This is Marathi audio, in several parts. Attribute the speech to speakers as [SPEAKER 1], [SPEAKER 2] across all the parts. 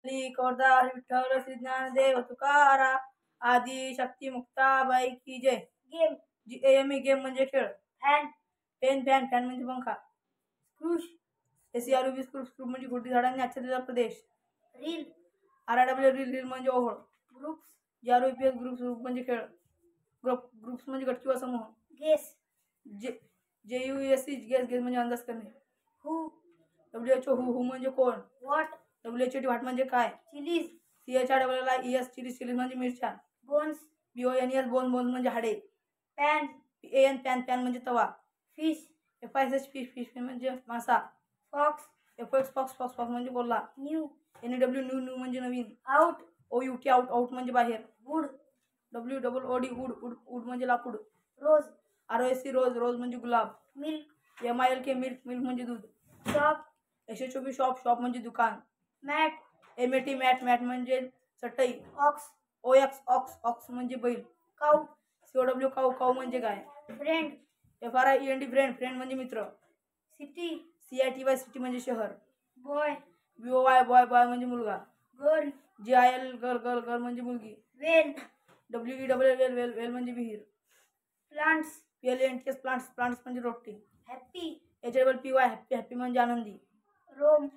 [SPEAKER 1] कोरदार विठ्ठल श्री ज्ञानदेव तुकाराम आदी शक्ती मुक्ताबाई की जय. गेम गेम म्हणजे खेळ. फॅन म्हणजे पंखा. SCRUB स्क्रूप म्हणजे गोटी झाडांनी आच्छादित प्रदेश. RIW रील म्हणजे ओहोळ. GROUPS ग्रुप म्हणजे खेळ. ग्रुप्स म्हणजे गट किंवा समूह. GUSC गेस म्हणजे अंदाज करणे. WHO हु म्हणजे कोण. WHOT वाट म्हणजे काय. CHRIES चिलीज म्हणजे मिरच्या. BONS बोन म्हणजे हाडे. पॅन म्हणजे तवा. FISH फिश म्हणजे मासा. FOX म्हणजे कोल्हा. NEW न्यू म्हणजे नवीन. OUT आउट म्हणजे बाहेर. WOOD उड म्हणजे लाकूड. ROSC रोज म्हणजे गुलाब. MILK मिल्क म्हणजे दूध. SHOP शॉप म्हणजे दुकान. MAT मॅट म्हणजे चटई. OX म्हणजे बैल. COW काऊ म्हणजे गाय. FRIEND फ्रेंड म्हणजे मित्र. CITY सिटी म्हणजे शहर. BOY बॉय म्हणजे मुलगा. GIL गर्ल म्हणजे मुलगी. WELL वेल म्हणजे विहीर. PLANTS प्लांट्स म्हणजे रोपटे. HAPPY हॅपी म्हणजे आनंदी. ROM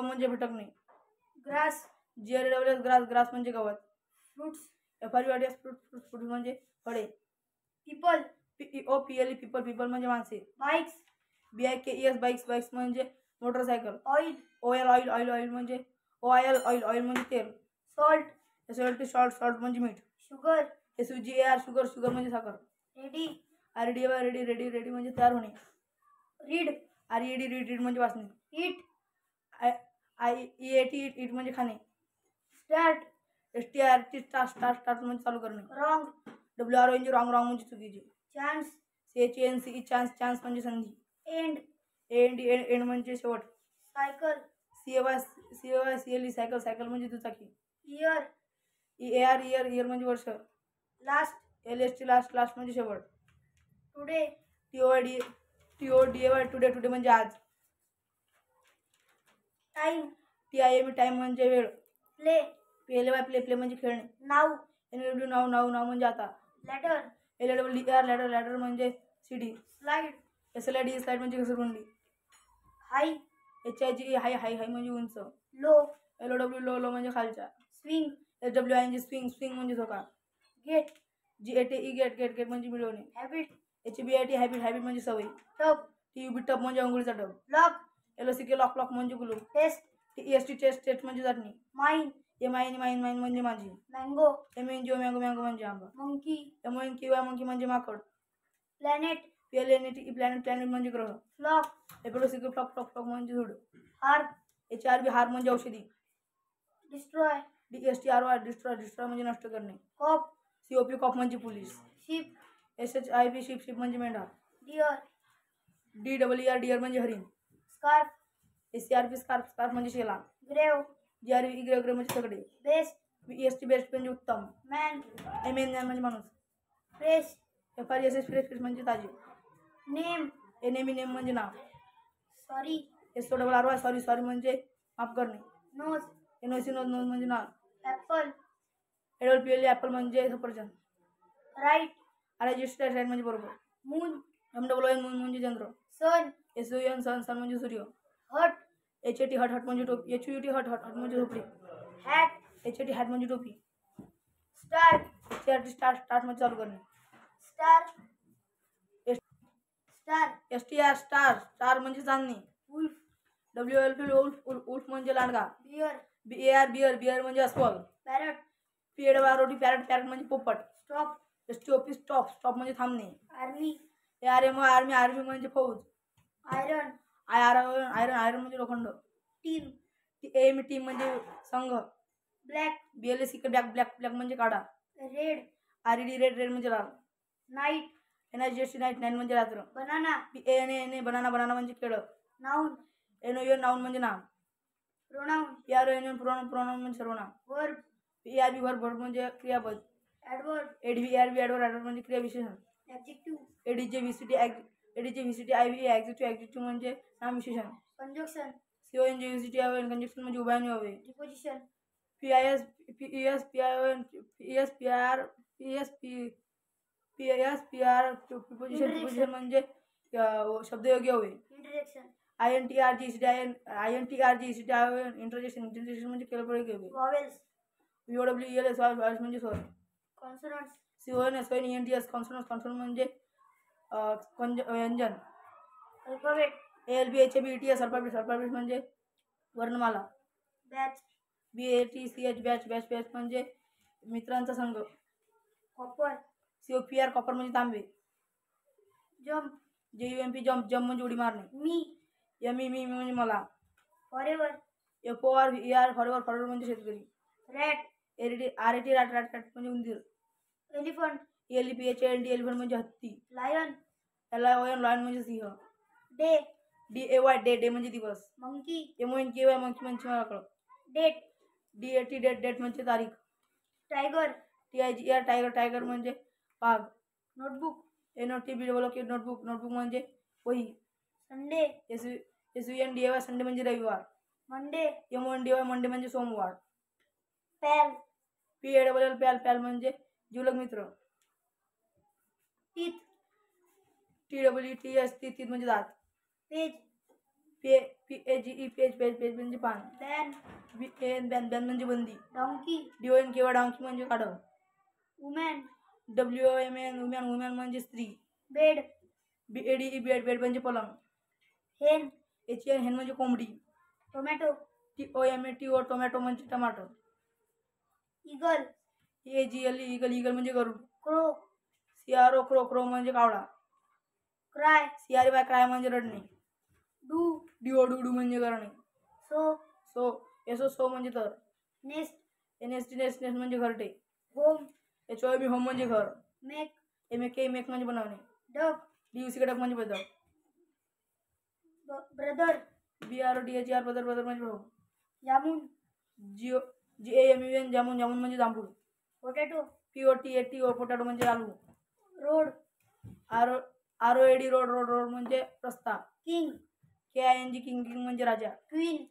[SPEAKER 1] म्हणजे भटकणे. GRAS ग्रास म्हणजे गवत. FRUITS फ्रूट म्हणजे फळे. PEOPLE पीपल म्हणजे माणसे. BIKES बाईक्स म्हणजे मोटरसायकल. ऑइल म्हणजे ऑइल म्हणजे तेल. सॉल्ट म्हणजे मीठ. SUGAR शुगर म्हणजे साखर. रेडी म्हणजे तयार होणे. RED म्हणजे वाचणे. EAT म्हणजे खाणे. स्टार्ट म्हणजे चालू करणे. WRONG रॉंग म्हणजे चुकीचे. CHANCE चान्स म्हणजे संधी. एंड म्हणजे शेवट. CAY सायकल म्हणजे दुचाकी. इयर म्हणजे वर्ष. LST लास्ट म्हणजे शेवट. TODAY टुडे म्हणजे आज. TIME टाइम म्हणजे वेळ. PLAY प्ले म्हणजे खेळणे. NW नाव म्हणजे आता. लॅडर म्हणजे सीडी. स्लाइड म्हणजे घसरगुंडी. HIG हाय म्हणजे उंच. LOW लो म्हणजे खालच्या. SWING स्विंग म्हणजे धोका. GATE गेट म्हणजे मिळवणे. HABIT हॅबिट म्हणजे सवय. TUB टब म्हणजे अंघोळीचा टब. LOCK लॉक म्हणजे कुलूप. TEST टेस्ट म्हणजे चटणी. MINE म्हणजे माझी. MANGO मँगो म्हणजे आंबा. MONKEY म्हणजे माकड. प्लॅनेट म्हणजे ग्रह. FLOCK फ्लॉक म्हणजे झुड. HRB हार म्हणजे औषधी. DSTRY डिस्ट्रॉय म्हणजे नष्ट करणे. COP म्हणजे पोलीस. SHIP शिप म्हणजे मेंढा. DEER डिअर म्हणजे हरिण. SCRP स्कार्फ म्हणजे शेला. GRE म्हणजे सगळे. BEST बेस्ट म्हणजे उत्तम. MAN म्हणजे माणूस. FRESH फ्रेश म्हणजे ताजे. NAME म्हणजे नाव. SORRY सॉरी म्हणजे माफ करणे. NOC नोज म्हणजे नाव. APPLE ऍपल म्हणजे सफरचंद. RIGHT राईट म्हणजे बरोबर. MOON म्हणजे चंद्र. SUN सन म्हणजे सूर्य. HAT हट म्हणजे टोपी. HUT हट म्हणजे झोपडी. HAT हॅट म्हणजे टोपी. HRT स्टार्ट म्हणजे चालू करणे. STR स्टार म्हणजे चांदणे. WOLF उल्फ म्हणजे लांडगा. BAR बिअर म्हणजे अस्वल. PAROT पॅरट म्हणजे पोपट. STOP स्टॉप म्हणजे थांबणे. आर्मी म्हणजे फौज. आयरन म्हणजे लोखंड. टीम म्हणजे संघ. BLACK ब्लॅक म्हणजे काळा. रेड म्हणजे लाल. NIGHT नाईट म्हणजे रात्र. बनाना म्हणजे केळ. NOUN म्हणजे नाम. प्रोनाउन म्हणजे सर्वनाम. PRV वर्ब म्हणजे क्रियापद. ADVRV म्हणजे क्रियाविशेषण. ADJVCT IVE ऍडजेक्टिव्ह म्हणजे नामविशेषण. CONJUCTION कंजक्शन म्हणजे उभ्याने व्हावे.
[SPEAKER 2] Deposition.
[SPEAKER 1] PIS PES PION PES PR PES PIS PR preposition म्हणजे शब्दयोग्य होय.
[SPEAKER 2] इंटरजेक्शन.
[SPEAKER 1] INTRGCTION इंटरजेक्शन म्हणजे केवळ प्रयोग होय.
[SPEAKER 2] व्हॉवेल्स.
[SPEAKER 1] VOWELS व्हॉवेल्स म्हणजे स्वर.
[SPEAKER 2] कॉन्सोनंट्स.
[SPEAKER 1] CONSONENTS कॉन्सोनंट म्हणजे व्यंजन.
[SPEAKER 2] अल्फाबेट.
[SPEAKER 1] ALPHABETS अल्फाबेट म्हणजे वर्णमाला.
[SPEAKER 2] बॅच.
[SPEAKER 1] BATCH बॅच म्हणजे मित्रांचा संघ.
[SPEAKER 2] कॉपर.
[SPEAKER 1] COPR कॉपर म्हणजे तांबे.
[SPEAKER 2] जम्प.
[SPEAKER 1] JUMP जम्प म्हणजे उडी मारणे.
[SPEAKER 2] मी.
[SPEAKER 1] मी म्हणजे मला.
[SPEAKER 2] फॉरेवर.
[SPEAKER 1] FORER फॉरवर्ड म्हणजे शेतकरी.
[SPEAKER 2] रॅट.
[SPEAKER 1] RAT रॅट म्हणजे उंदीर.
[SPEAKER 2] एलिफंट.
[SPEAKER 1] ELEPHANT एलिफंट म्हणजे हत्ती.
[SPEAKER 2] लायन.
[SPEAKER 1] LION म्हणजे सिंह.
[SPEAKER 2] डे.
[SPEAKER 1] DAY डे म्हणजे दिवस.
[SPEAKER 2] मंकी.
[SPEAKER 1] MONKY मंकी म्हणजे माकड.
[SPEAKER 2] डेट.
[SPEAKER 1] DAT डेट म्हणजे तारीख.
[SPEAKER 2] टायगर.
[SPEAKER 1] TIGR टायगर म्हणजे वाघ.
[SPEAKER 2] नोटबुक.
[SPEAKER 1] NOTBOOK नोटबुक म्हणजे वही.
[SPEAKER 2] संडे.
[SPEAKER 1] SUNDAY संडे म्हणजे रविवार.
[SPEAKER 2] मंडे.
[SPEAKER 1] MONDY मंडे म्हणजे सोमवार.
[SPEAKER 2] पॅल.
[SPEAKER 1] PALL पॅल म्हणजे जीवलग मित्र.
[SPEAKER 2] टीथ.
[SPEAKER 1] TWETS तीत म्हणजे दात.
[SPEAKER 2] पेज.
[SPEAKER 1] PAGE पेज म्हणजे पान.
[SPEAKER 2] बॅन.
[SPEAKER 1] बॅन म्हणजे बंदी.
[SPEAKER 2] डॉंकी.
[SPEAKER 1] DONKY डॉंकी म्हणजे काढव.
[SPEAKER 2] वुमॅन.
[SPEAKER 1] WOMAN म्हणजे स्त्री.
[SPEAKER 2] बेड.
[SPEAKER 1] BADE बेड म्हणजे पलंग.
[SPEAKER 2] हेन.
[SPEAKER 1] HEN म्हणजे कोंबडी.
[SPEAKER 2] टोमॅटो.
[SPEAKER 1] TOMATO टोमॅटो म्हणजे टमाटर.
[SPEAKER 2] ईगल.
[SPEAKER 1] EAGLE ईगल म्हणजे गरुड.
[SPEAKER 2] क्रो.
[SPEAKER 1] CRO क्रो म्हणजे कावळा.
[SPEAKER 2] क्राय.
[SPEAKER 1] CRY क्राय म्हणजे रडणे.
[SPEAKER 2] डू.
[SPEAKER 1] डू म्हणजे करणे. सो म्हणजे तर.
[SPEAKER 2] नेस्ट.
[SPEAKER 1] NEST म्हणजे घरटे.
[SPEAKER 2] होम.
[SPEAKER 1] HOME होम म्हणजे घर.
[SPEAKER 2] मेक.
[SPEAKER 1] MEK मेक म्हणजे बनवणे.
[SPEAKER 2] डक.
[SPEAKER 1] DUC डक म्हणजे बदक.
[SPEAKER 2] ब्रदर.
[SPEAKER 1] BROTHER ब्रदर म्हणजे भाऊ.
[SPEAKER 2] जामुन.
[SPEAKER 1] JAMUN जामुन म्हणजे जांभूळ.
[SPEAKER 2] पोटॅटो.
[SPEAKER 1] POTATO पोटॅटो म्हणजे आलू.
[SPEAKER 2] रोड.
[SPEAKER 1] ROAD रोड म्हणजे रस्ता.
[SPEAKER 2] किंग.
[SPEAKER 1] KING किंग म्हणजे राजा.
[SPEAKER 2] क्वीन.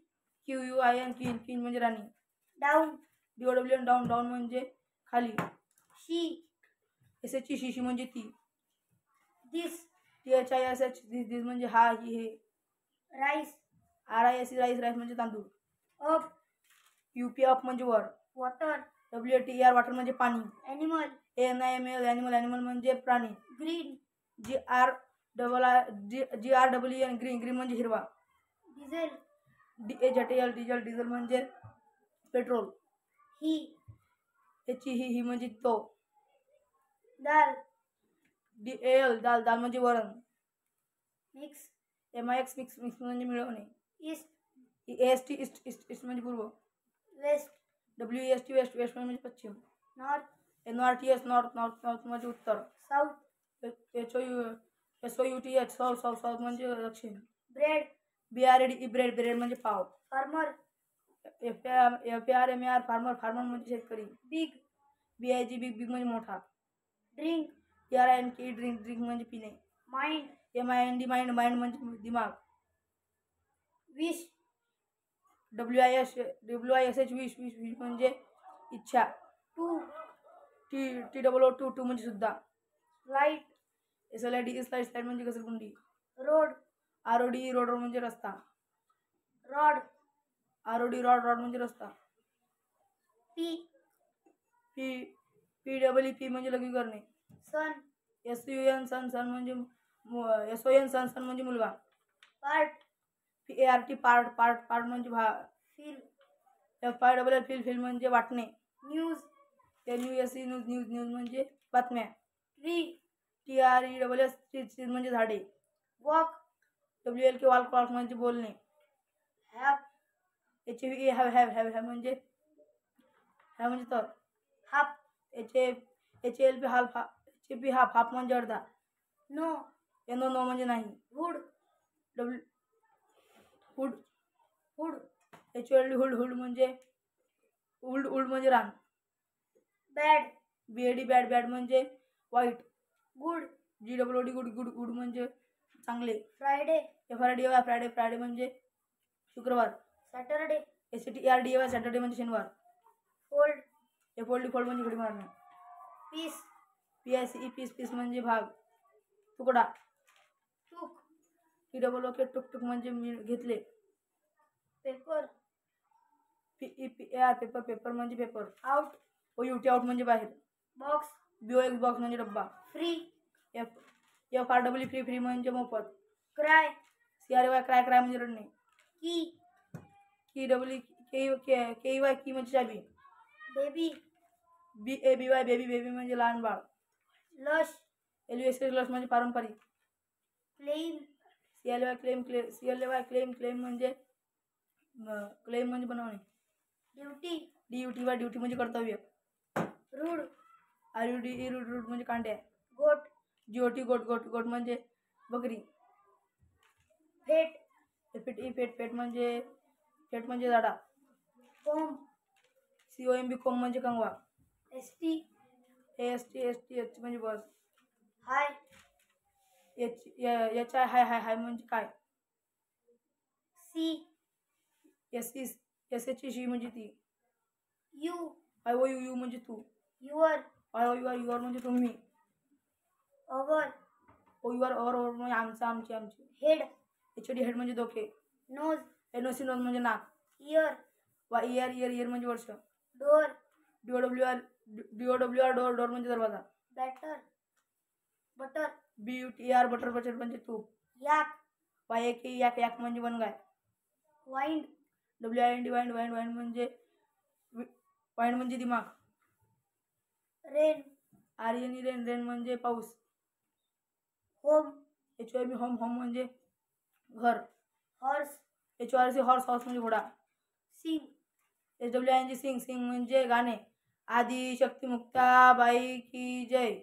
[SPEAKER 1] QUIN क्वीन म्हणजे राणी.
[SPEAKER 2] डाऊन.
[SPEAKER 1] DOWN डाऊन म्हणजे खाली.
[SPEAKER 2] शी.
[SPEAKER 1] SHI शिशी म्हणजे ती.
[SPEAKER 2] दिस.
[SPEAKER 1] THISH दिस म्हणजे हा ही हे.
[SPEAKER 2] राईस.
[SPEAKER 1] RISE राईस म्हणजे तांदूळ.
[SPEAKER 2] अप.
[SPEAKER 1] UP अप म्हणजे वर.
[SPEAKER 2] वॉटर.
[SPEAKER 1] WATER वॉटर म्हणजे पाणी.
[SPEAKER 2] ॲनिमल.
[SPEAKER 1] ANIMAL ॲनिमल म्हणजे प्राणी.
[SPEAKER 2] ग्रीन.
[SPEAKER 1] GREEN ग्रीन म्हणजे हिरवा.
[SPEAKER 2] डिझेल.
[SPEAKER 1] डिझेल म्हणजे पेट्रोल.
[SPEAKER 2] ही
[SPEAKER 1] म्हणजे तो.
[SPEAKER 2] दाल.
[SPEAKER 1] DAL दाल म्हणजे वरण.
[SPEAKER 2] मिक्स.
[SPEAKER 1] MIX मिक्स म्हणजे मिळवणे.
[SPEAKER 2] ईस्ट.
[SPEAKER 1] EAST ईस्ट म्हणजे पूर्व.
[SPEAKER 2] वेस्ट.
[SPEAKER 1] WEST वेस्ट म्हणजे पश्चिम.
[SPEAKER 2] नॉर्थ.
[SPEAKER 1] NORTH नॉर्थ म्हणजे उत्तर.
[SPEAKER 2] साऊथ.
[SPEAKER 1] SOUTH साऊथ म्हणजे दक्षिण.
[SPEAKER 2] ब्रेड.
[SPEAKER 1] BRED ब्रेड म्हणजे पाव.
[SPEAKER 2] फार्मर.
[SPEAKER 1] FARMER फार्मर म्हणजे शेतकरी.
[SPEAKER 2] बिग.
[SPEAKER 1] BIG बिग म्हणजे मोठा.
[SPEAKER 2] ड्रिंक.
[SPEAKER 1] DRINK ड्रिंक म्हणजे पिणे.
[SPEAKER 2] माइंड.
[SPEAKER 1] MIND माइंड म्हणजे दिमाग.
[SPEAKER 2] विश.
[SPEAKER 1] WISH विश म्हणजे इच्छा.
[SPEAKER 2] टू.
[SPEAKER 1] TOO म्हणजे सुद्धा.
[SPEAKER 2] लाईट.
[SPEAKER 1] SLID स्लाइड म्हणजे घसरगुंडी.
[SPEAKER 2] रोड.
[SPEAKER 1] ROD रोड म्हणजे रस्ता.
[SPEAKER 2] रॉड.
[SPEAKER 1] ROD रॉड म्हणजे रस्ता. PEEP म्हणजे लघवी करणे.
[SPEAKER 2] सन.
[SPEAKER 1] SUN सन म्हणजे SON म्हणजे मुलगा.
[SPEAKER 2] पार्ट.
[SPEAKER 1] पार्ट म्हणजे
[SPEAKER 2] फिल.
[SPEAKER 1] FILL फिल म्हणजे वाटणे.
[SPEAKER 2] न्यूज.
[SPEAKER 1] NUSE न्यूज म्हणजे बातम्या.
[SPEAKER 2] ट्री.
[SPEAKER 1] TRESS म्हणजे झाडे.
[SPEAKER 2] वॉक.
[SPEAKER 1] WLK वॉक म्हणजे बोलणे.
[SPEAKER 2] हॅव.
[SPEAKER 1] HAV हॅव म्हणजे तर.
[SPEAKER 2] हाफ.
[SPEAKER 1] HALP हाफ म्हणजे अर्धा.
[SPEAKER 2] नो.
[SPEAKER 1] नो म्हणजे नाही.
[SPEAKER 2] हुड.
[SPEAKER 1] Hood
[SPEAKER 2] hood.
[SPEAKER 1] हुड म्हणजे उल्ड म्हणजे रान.
[SPEAKER 2] बॅड.
[SPEAKER 1] BAD बॅड म्हणजे वाईट.
[SPEAKER 2] गुड.
[SPEAKER 1] GWOD गुड म्हणजे चांगले.
[SPEAKER 2] फ्रायडे.
[SPEAKER 1] फ्रायडे म्हणजे शुक्रवार.
[SPEAKER 2] Saturday.
[SPEAKER 1] SATRDAY सॅटर्डे म्हणजे शनिवार.
[SPEAKER 2] Fold.
[SPEAKER 1] फोल्ड म्हणजे घडी मारणे.
[SPEAKER 2] Piece.
[SPEAKER 1] PICE पीस म्हणजे भाग, तुकडा.
[SPEAKER 2] Took.
[SPEAKER 1] TOOK टुक म्हणजे घेतले.
[SPEAKER 2] Paper.
[SPEAKER 1] PEPAR पेपर म्हणजे पेपर.
[SPEAKER 2] Out.
[SPEAKER 1] OUT म्हणजे बाहेर.
[SPEAKER 2] Box.
[SPEAKER 1] बॉक्स म्हणजे डब्बा.
[SPEAKER 2] Free.
[SPEAKER 1] FREE फ्री म्हणजे मोफत.
[SPEAKER 2] Cry.
[SPEAKER 1] CRY क्राय म्हणजे रडणे.
[SPEAKER 2] Key.
[SPEAKER 1] KEY की म्हणजे चाबी.
[SPEAKER 2] Baby.
[SPEAKER 1] BABY बेबी म्हणजे लहान बाळ.
[SPEAKER 2] Lush.
[SPEAKER 1] LUSH म्हणजे पारंपरिक.
[SPEAKER 2] Claim.
[SPEAKER 1] CLY क्लेम म्हणजे बनवणे.
[SPEAKER 2] Duty.
[SPEAKER 1] ड्युटी म्हणजे कर्तव्य.
[SPEAKER 2] Rude.
[SPEAKER 1] RUDE रूट म्हणजे कांड्या.
[SPEAKER 2] Goat.
[SPEAKER 1] GOT गोट म्हणजे बकरी.
[SPEAKER 2] Fate.
[SPEAKER 1] फेट म्हणजे झाडा.
[SPEAKER 2] Comb.
[SPEAKER 1] COMB म्हणजे कंगवा.
[SPEAKER 2] ST.
[SPEAKER 1] AST म्हणजे बस.
[SPEAKER 2] High.
[SPEAKER 1] हाय म्हणजे काय.
[SPEAKER 2] C.
[SPEAKER 1] SHE म्हणजे ती.
[SPEAKER 2] You.
[SPEAKER 1] IOU म्हणजे तू.
[SPEAKER 2] Your.
[SPEAKER 1] युअर म्हणजे तुम्ही.
[SPEAKER 2] Our.
[SPEAKER 1] OUR म्हणजे आमची.
[SPEAKER 2] Head.
[SPEAKER 1] HOD हेड म्हणजे डोके.
[SPEAKER 2] Nose.
[SPEAKER 1] NOC नोज म्हणजे नाक.
[SPEAKER 2] Ear.
[SPEAKER 1] इयर म्हणजे वर्ष.
[SPEAKER 2] Door.
[SPEAKER 1] DOWR डोर म्हणजे दरवाजा.
[SPEAKER 2] Batter. Butter.
[SPEAKER 1] BUTR बटर म्हणजे तूप.
[SPEAKER 2] Yak.
[SPEAKER 1] याक म्हणजे बनगाय.
[SPEAKER 2] Wind.
[SPEAKER 1] WIND वाईंड म्हणजे दिमाग.
[SPEAKER 2] Rain.
[SPEAKER 1] रेन म्हणजे पाऊस.
[SPEAKER 2] Home.
[SPEAKER 1] HOME होम म्हणजे घर.
[SPEAKER 2] Horse.
[SPEAKER 1] HORC हॉर्स म्हणजे घोडा.
[SPEAKER 2] Sing.
[SPEAKER 1] SWING सिंग म्हणजे गाणे. आदि शक्ती मुक्ताबाई की जय.